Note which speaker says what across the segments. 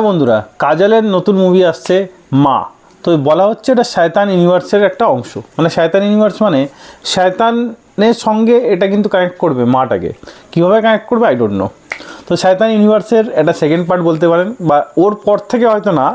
Speaker 1: বন্ধুরা, কাজলের নতুন মুভি আসছে মা। তো বলা হচ্ছে এটা শয়তান ইউনিভার্সের একটা অংশ, মানে শয়তান ইউনিভার্স মানে শয়তানের সঙ্গে এটা কিন্তু কানেক্ট করবে মাটাকে। কীভাবে কানেক্ট করবে আই ডোন্ট নো। তো শয়তান ইউনিভার্সের একটা সেকেন্ড পার্ট বলতে পারেন, বা ওর পর থেকে হয়তো না,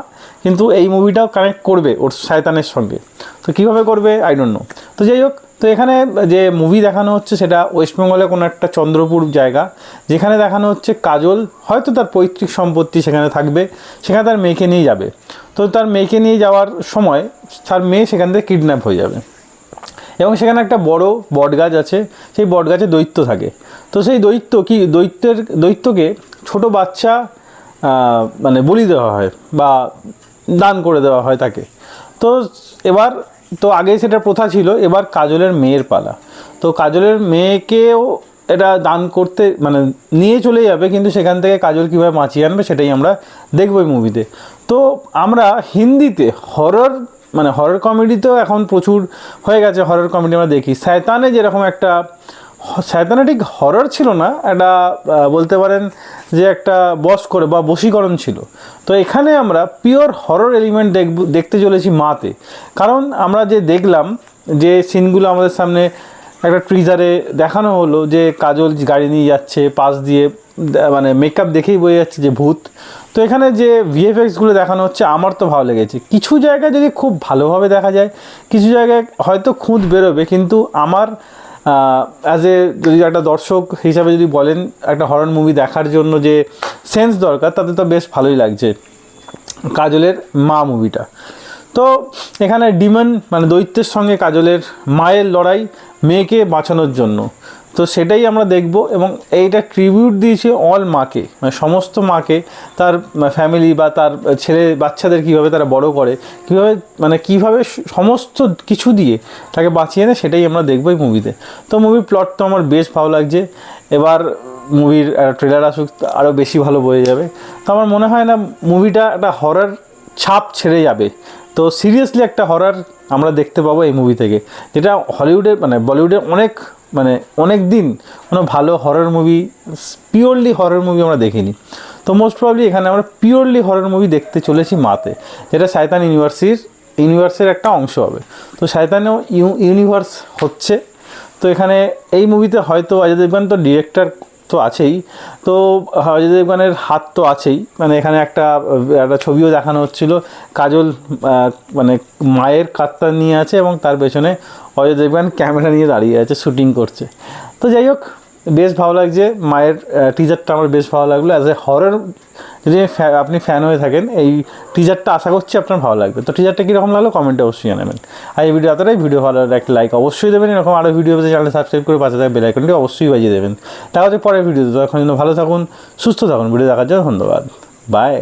Speaker 1: কিন্তু এই মুভিটাও কানেক্ট করবে ওর শয়তানের সঙ্গে। তো কীভাবে করবে আই ডোন্ট নো। তো যাই হোক, তো এখানে যে মুভি দেখানো হচ্ছে সেটা ওয়েস্টবেঙ্গলে কোনো একটা চন্দ্রপুর জায়গা, যেখানে দেখানো হচ্ছে কাজল হয়তো তার পৈতৃক সম্পত্তি সেখানে থাকবে, সেখানে তার মেয়েকে নিয়ে যাবে। তো তার মেয়েকে নিয়ে যাওয়ার সময় তার মেয়ে সেখান থেকে কিডন্যাপ হয়ে যাবে, এবং সেখানে একটা বড় বটগাছ আছে, সেই বটগাছে দৈত্য থাকে। তো সেই দৈত্যকে ছোট বাচ্চা মানে বলি দেওয়া হয় বা দান করে দেওয়া হয় তাকে। তো এবার তো আগে সেটা প্রথা ছিল, এবার কাজলের মেয়ের পালা। তো কাজলের মেয়েকেও এটা দান করতে মানে নিয়ে চলে যাবে, কিন্তু সেখান থেকে কাজল কীভাবে বাঁচিয়ে আনবে সেটাই আমরা দেখব এই মুভিতে। তো আমরা হিন্দিতে হরর কমেডিতেও এখন প্রচুর হয়ে গেছে। হরর কমেডি আমরা দেখি, শয়তানে যেরকম একটা শয়তানে ঠিক হরর ছিল না, একটা বলতে পারেন যে একটা বশ করে বা বশীকরণ ছিল। তো এখানে আমরা পিওর হরর এলিমেন্ট দেখতে চলেছি মাতে। কারণ আমরা যে দেখলাম যে সিনগুলো আমাদের সামনে একটা ট্রিজারে দেখানো হলো, যে কাজল গাড়ি নিয়ে যাচ্ছে পাশ দিয়ে, মানে মেকআপ দেখেই বোঝা যাচ্ছে যে ভূত। তো এখানে যে ভিএফএক্সগুলো দেখানো হচ্ছে আমার তো ভালো লেগেছে। কিছু জায়গায় যদি খুব ভালোভাবে দেখা যায়, কিছু জায়গায় হয়তো খুঁত বেরোবে, কিন্তু আমার অ্যাজ এ যদি একটা দর্শক হিসাবে যদি বলেন একটা হরর মুভি দেখার জন্য যে সেন্স দরকার, তাতে তো বেশ ভালোই লাগছে কাজলের মা মুভিটা। তো এখানে ডিমন মানে দৈত্যের সঙ্গে কাজলের মায়ের লড়াই মেয়েকে বাঁচানোর জন্য, তো সেটাই আমরা দেখব। এবং এইটা ট্রিবিউট দিয়েছে অল মাকে, মানে সমস্ত মাকে, তার ফ্যামিলি বা তার ছেলে বাচ্চাদের কীভাবে তারা বড় করে, কীভাবে সমস্ত কিছু দিয়ে তাকে বাঁচিয়ে নেয়, সেটাই আমরা দেখবো এই মুভিতে। তো মুভির প্লট তো আমার বেশ ভালো লাগছে। এবার মুভির ট্রেলার আসুক আরও বেশি ভালো বোঝা যাবে। তো আমার মনে হয় না মুভিটা একটা হরর ছাপ ছেড়ে যাবে। তো সিরিয়াসলি একটা হরর আমরা দেখতে পাবো এই মুভি থেকে, যেটা হলিউডে মানে বলিউডে অনেক দিন কোনো ভালো horror movie, purely horror movie আমরা দেখিনি। তো মোস্ট প্রবলি এখানে আমরা পিওরলি হরর মুভি দেখতে চলেছি মাতে, যেটা শয়তান ইউনিভার্সের একটা অংশ হবে। তো শয়তানেও ইউনিভার্স হচ্ছে। তো এখানে এই মুভিতে হয়তো অজয় দেবগন তো ডিরেক্টর তো আছেই, তো অজয় দেবগনের হাত তো আছেই। মানে এখানে একটা ছবিও দেখানো হচ্ছিল, কাজল মানে মায়ের কাত্তা নিয়ে আছে এবং তার পেছনে অজয় দেবগন ক্যামেরা নিয়ে দাঁড়িয়ে আছে, শ্যুটিং করছে। তো যাই হোক, বেশ ভালো লাগছে। মায়ের টিজারটা আমার বেশ ভালো লাগলো। অ্যাজ এ হরর যদি আপনি ফ্যান হয়ে থাকেন, এই টিজারটা আশা করছি আপনার ভালো লাগবে। তো টিজারটা কীরকম লাগলো কমেন্টে অবশ্যই জানাবেন। আর এই ভিডিও এতটাই, ভিডিও ভালো লাগলে একটা লাইক অবশ্যই দেবেন। এরকম আরও ভিডিও পেতে চ্যানেল সাবস্ক্রাইব করে পাশে থাকা বেল আইকনটি অবশ্যই বাজিয়ে দেবেন। দেখা হচ্ছে পরের ভিডিওতে। তখন জন্য ভালো থাকুন, সুস্থ থাকুন। ভিডিও দেখার জন্য ধন্যবাদ। বাই।